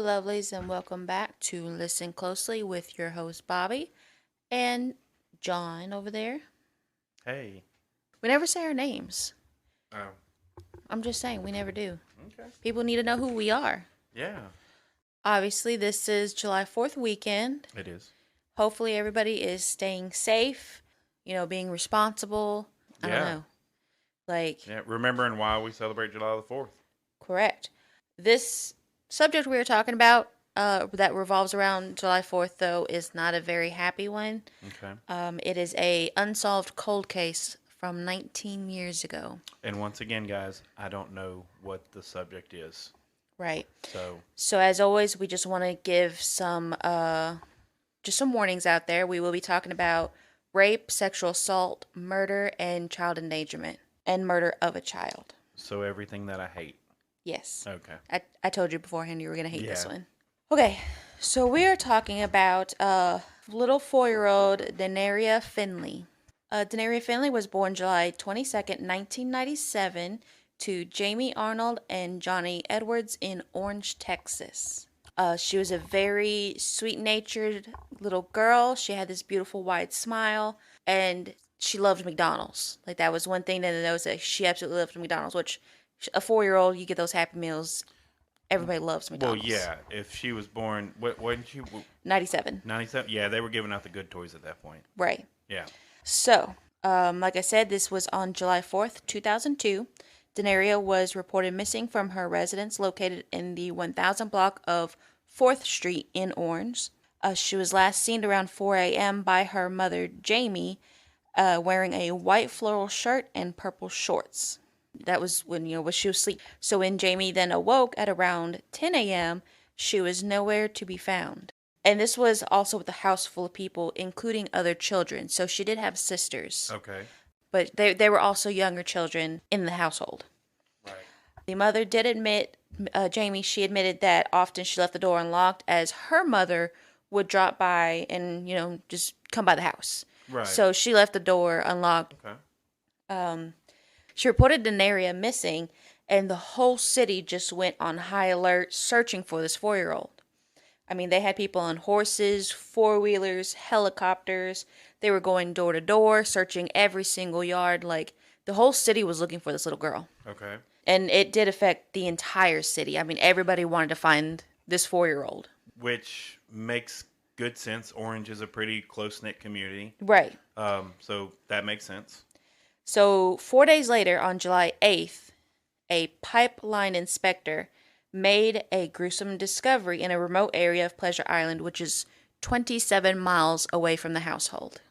lovelies, and welcome back to Listen Closely with your host, Bobby, and John over there. Hey. We never say our names. Oh. I'm just saying, we never do. Okay. People need to know who we are. Yeah. Obviously, this is July 4th weekend. It is. Hopefully, everybody is staying safe, being responsible. I don't know. Yeah. Remembering why we celebrate July the 4th. Correct. This subject we are talking about that revolves around July 4th, though, is not a very happy one. Okay. It is a unsolved cold case from 19 years ago. And once again, guys, I don't know what the subject is. Right. So as always, we just want to give some warnings out there. We will be talking about rape, sexual assault, murder, and child endangerment, and murder of a child. So everything that I hate. Yes. Okay. I told you beforehand you were going to hate this one. Okay, so we are talking about little 4-year-old Dannarriah Finley. Dannarriah Finley was born July 22nd, 1997 to Jamie Arnold and Johnny Edwards in Orange, Texas. She was a very sweet-natured little girl. She had this beautiful wide smile, and she loved McDonald's. Like, that was one thing that I noticed, that she absolutely loved McDonald's, which a 4-year-old, you get those Happy Meals. Everybody loves McDonald's. Well, yeah. If she was born, when she 97. 97. Yeah, they were giving out the good toys at that point. Right. Yeah. So, like I said, this was on July 4th, 2002. Dannarriah was reported missing from her residence located in the 1000 block of 4th Street in Orange. She was last seen around 4 a.m. by her mother, Jamie, wearing a white floral shirt and purple shorts. That was when she was asleep. So when Jamie then awoke at around 10 a.m., she was nowhere to be found. And this was also with a house full of people, including other children. So she did have sisters. Okay. But they were also younger children in the household. Right. The mother did admit, Jamie, she admitted that often she left the door unlocked as her mother would drop by and, just come by the house. Right. So she left the door unlocked. Okay. She reported Dannarriah missing, and the whole city just went on high alert searching for this 4-year-old. I mean, they had people on horses, four-wheelers, helicopters. They were going door to door, searching every single yard. Like, the whole city was looking for this little girl. Okay. And it did affect the entire city. I mean, everybody wanted to find this 4-year-old. Which makes good sense. Orange is a pretty close-knit community. Right. So that makes sense. So 4 days later, on July 8th, a pipeline inspector made a gruesome discovery in a remote area of Pleasure Island, which is 27 miles away from the household.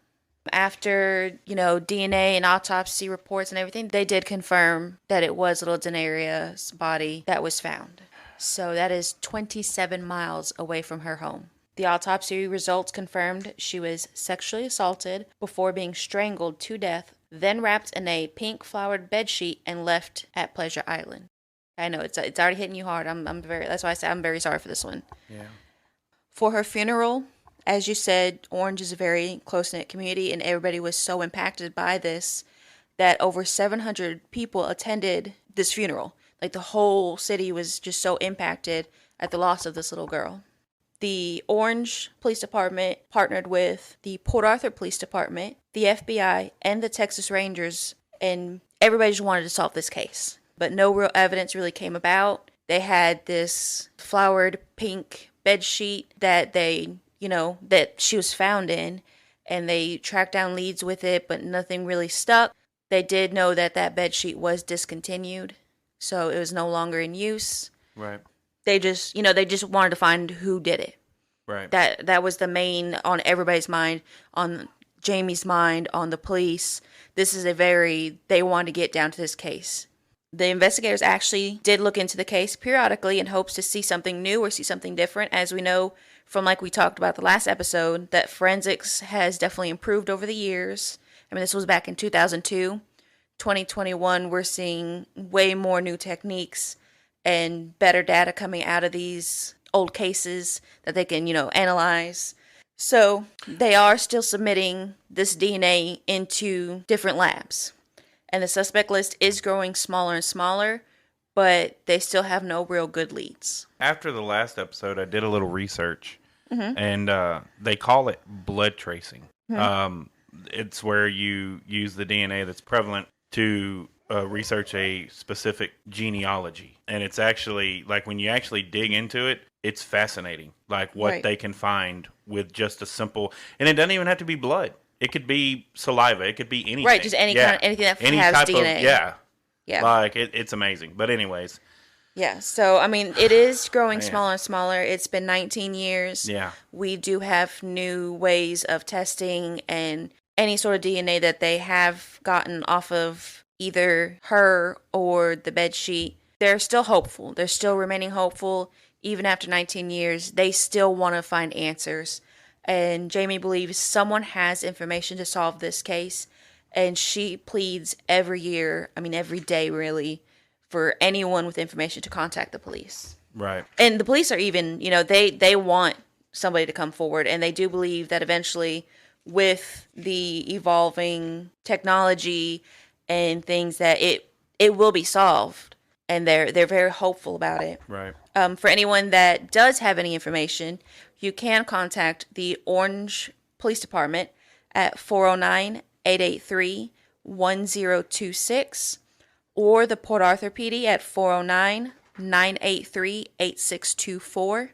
After, DNA and autopsy reports and everything, they did confirm that it was little Dannarriah's body that was found. So that is 27 miles away from her home. The autopsy results confirmed she was sexually assaulted before being strangled to death, then wrapped in a pink flowered bedsheet and left at Pleasure Island. I know it's already hitting you hard. That's why I say I'm very sorry for this one. Yeah. For her funeral, as you said, Orange is a very close-knit community, and everybody was so impacted by this that over 700 people attended this funeral. Like, the whole city was just so impacted at the loss of this little girl. The Orange Police Department partnered with the Port Arthur Police Department, the FBI, and the Texas Rangers, and everybody just wanted to solve this case. But no real evidence really came about. They had this flowered pink bedsheet that that she was found in, and they tracked down leads with it, but nothing really stuck. They did know that bedsheet was discontinued, so it was no longer in use. Right. They just wanted to find who did it. Right. That was the main on everybody's mind, on Jamie's mind, on the police. They wanted to get down to this case. The investigators actually did look into the case periodically in hopes to see something new or see something different. As we know from, like we talked about the last episode, that forensics has definitely improved over the years. I mean, this was back in 2002. 2021, we're seeing way more new techniques and better data coming out of these old cases that they can, analyze. So they are still submitting this DNA into different labs. And the suspect list is growing smaller and smaller, but they still have no real good leads. After the last episode, I did a little research, and they call it blood tracing. Um, it's where you use the DNA that's prevalent to research a specific genealogy. And it's actually, like, when you actually dig into it, it's fascinating, like what Right. they can find with just a simple, and it doesn't even have to be blood. It could be saliva. It could be anything. Right, just any kind of anything that has DNA. Yeah. Yeah. Like, it's amazing. But anyways, Yeah. So, I mean, it is growing Man. smaller and smaller. It's been 19 years. yeah. We do have new ways of testing, and any sort of DNA that they have gotten off of either her or the bed sheet, they're still hopeful. They're still remaining hopeful. Even after 19 years, they still want to find answers. And Jamie believes someone has information to solve this case. And she pleads every year, I mean, every day really, for anyone with information to contact the police. Right. And the police are even, they want somebody to come forward. And they do believe that eventually, with the evolving technology and things, that it will be solved. And they're very hopeful about it. Right. For anyone that does have any information, you can contact the Orange Police Department at 409-883-1026 or the Port Arthur PD at 409-983-8624.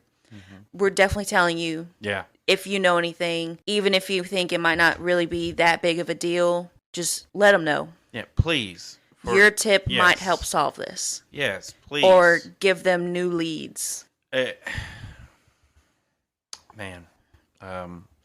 We're definitely telling you, Yeah. if you know anything, even if you think it might not really be that big of a deal, just let them know. Yeah. Please. Your tip Yes. might help solve this. Yes. Please. Or give them new leads. Man.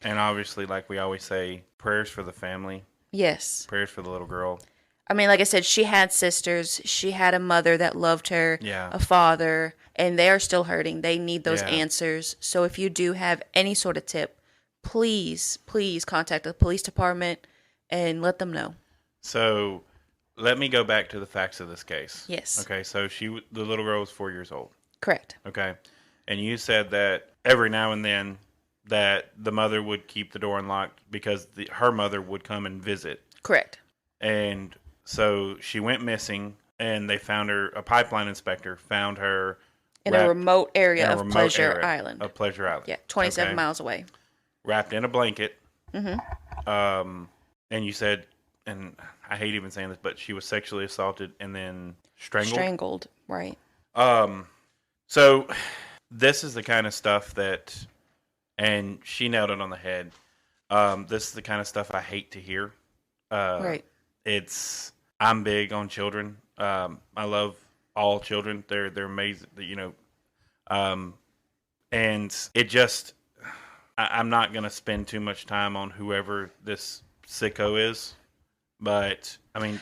And obviously, like we always say, prayers for the family, Yes. prayers for the little girl. I mean, like I said, she had sisters. She had a mother that loved her, Yeah. a father, and they are still hurting. They need those Yeah. answers. So if you do have any sort of tip, please, please contact the police department and let them know. So let me go back to the facts of this case. Yes. Okay. So the little girl was 4 years old. Correct. Okay. And you said that every now and then that the mother would keep the door unlocked because her mother would come and visit. Correct. And so she went missing, and they found her. A pipeline inspector found her In a remote area in a of remote Pleasure area Island. Of Pleasure Island. Yeah, 27 Okay. miles away. Wrapped in a blanket. Mm-hmm. And you said, and I hate even saying this, but she was sexually assaulted and then strangled. Strangled, right. So this is the kind of stuff that, and she nailed it on the head. This is the kind of stuff I hate to hear. Right. I'm big on children. I love all children. They're amazing, and it just, I'm not going to spend too much time on whoever this sicko is, but I mean,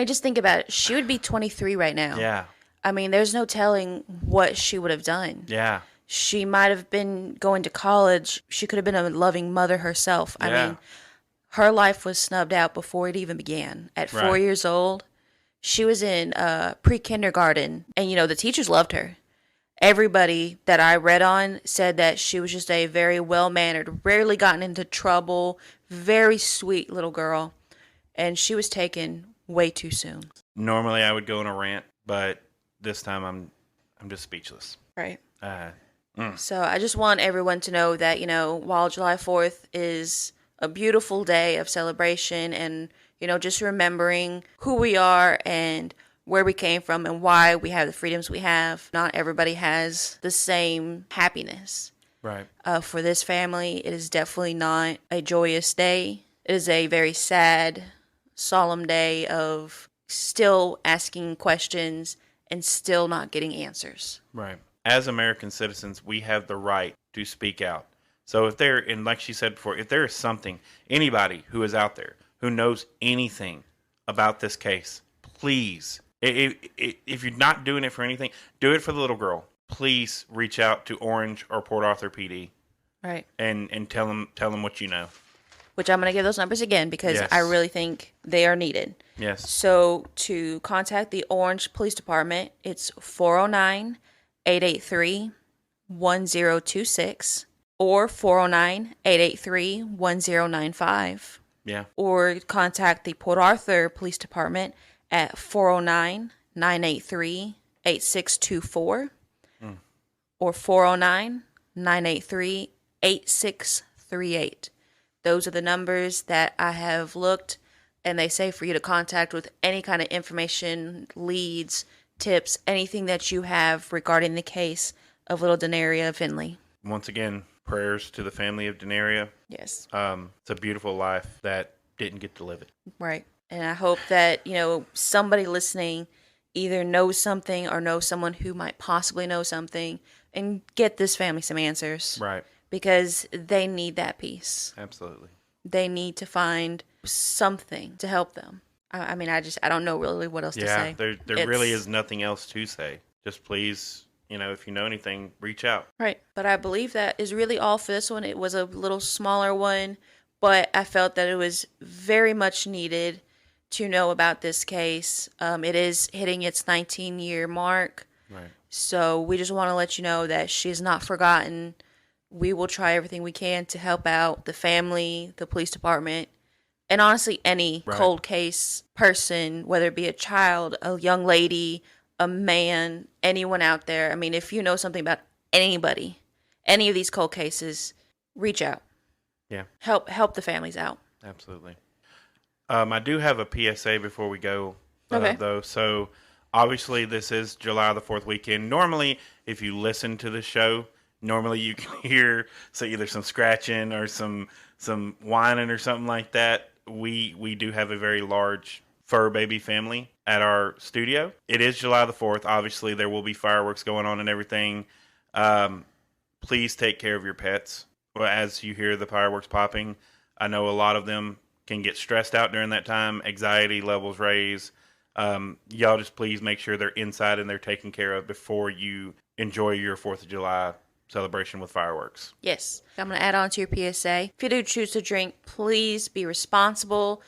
just think about it. She would be 23 right now. yeah, I mean, there's no telling what she would have done. yeah, She might have been going to college. She could have been a loving mother herself. I Yeah. mean, her life was snubbed out before it even began. At 4 Right. years old, she was in pre-kindergarten, and the teachers loved her. Everybody that I read on said that she was just a very well-mannered, rarely gotten into trouble, very sweet little girl, and she was taken way too soon. Normally I would go on a rant, but this time I'm just speechless. Right. Uh, So I just want everyone to know that, while July 4th is a beautiful day of celebration and, just remembering who we are and where we came from and why we have the freedoms we have, not everybody has the same happiness. right. For this family, it is definitely not a joyous day. It is a very sad, solemn day of still asking questions and still not getting answers. Right. As American citizens, we have the right to speak out. So if there, and like she said before, if there is something, anybody who is out there who knows anything about this case, please, if you're not doing it for anything, do it for the little girl. Please reach out to Orange or Port Arthur PD Right. and tell them what you know. Which I'm going to give those numbers again because Yes. I really think they are needed. Yes. So to contact the Orange Police Department, it's 409-883-1026 or 409-883-1095. Yeah. Or contact the Port Arthur Police Department at 409-983 8624 or 409-983-8638. Those are the numbers that I have looked, and they say for you to contact with any kind of information, leads, tips, anything that you have regarding the case of little Dannarriah Finley. Once again, prayers to the family of Dannarriah. Yes. It's a beautiful life that didn't get to live it. Right. And I hope that, somebody listening either knows something or knows someone who might possibly know something, and get this family some answers. Right. Because they need that peace. Absolutely. They need to find something to help them. I don't know really what else to say. Yeah, there really is nothing else to say. Just please, if you know anything, reach out. Right. But I believe that is really all for this one. It was a little smaller one, but I felt that it was very much needed to know about this case. It is hitting its 19-year mark. Right. So we just want to let you know that she's not forgotten. We will try everything we can to help out the family, the police department, and honestly any cold case person, whether it be a child, a young lady, a man, anyone out there. I mean, if you know something about anybody, any of these cold cases, reach out. Yeah. Help the families out. Absolutely. I do have a PSA before we go, Okay. though. So obviously this is July the 4th weekend. Normally, if you listen to the show, normally you can hear either some scratching or some whining or something like that. We do have a very large fur baby family at our studio. It is July the 4th. Obviously, there will be fireworks going on and everything. Please take care of your pets. Well, as you hear the fireworks popping, I know a lot of them can get stressed out during that time. Anxiety levels raise. Y'all just please make sure they're inside and they're taken care of before you enjoy your 4th of July celebration with fireworks. Yes. I'm going to add on to your PSA. If you do choose to drink, please be responsible.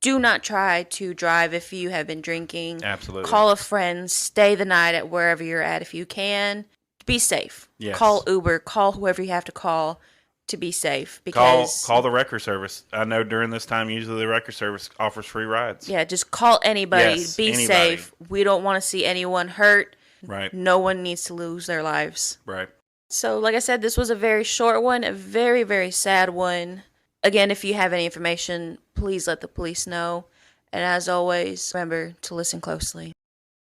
Do not try to drive if you have been drinking. Absolutely. Call a friend. Stay the night at wherever you're at if you can. Be safe. Yes. Call Uber. Call whoever you have to call to be safe. Because Call the wrecker service. I know during this time, usually the wrecker service offers free rides. Yeah, just call anybody. Yes, be anybody. safe. We don't want to see anyone hurt. Right. No one needs to lose their lives. Right. So, like I said, this was a very short one, a very, very sad one. Again, if you have any information, please let the police know. And as always, remember to listen closely.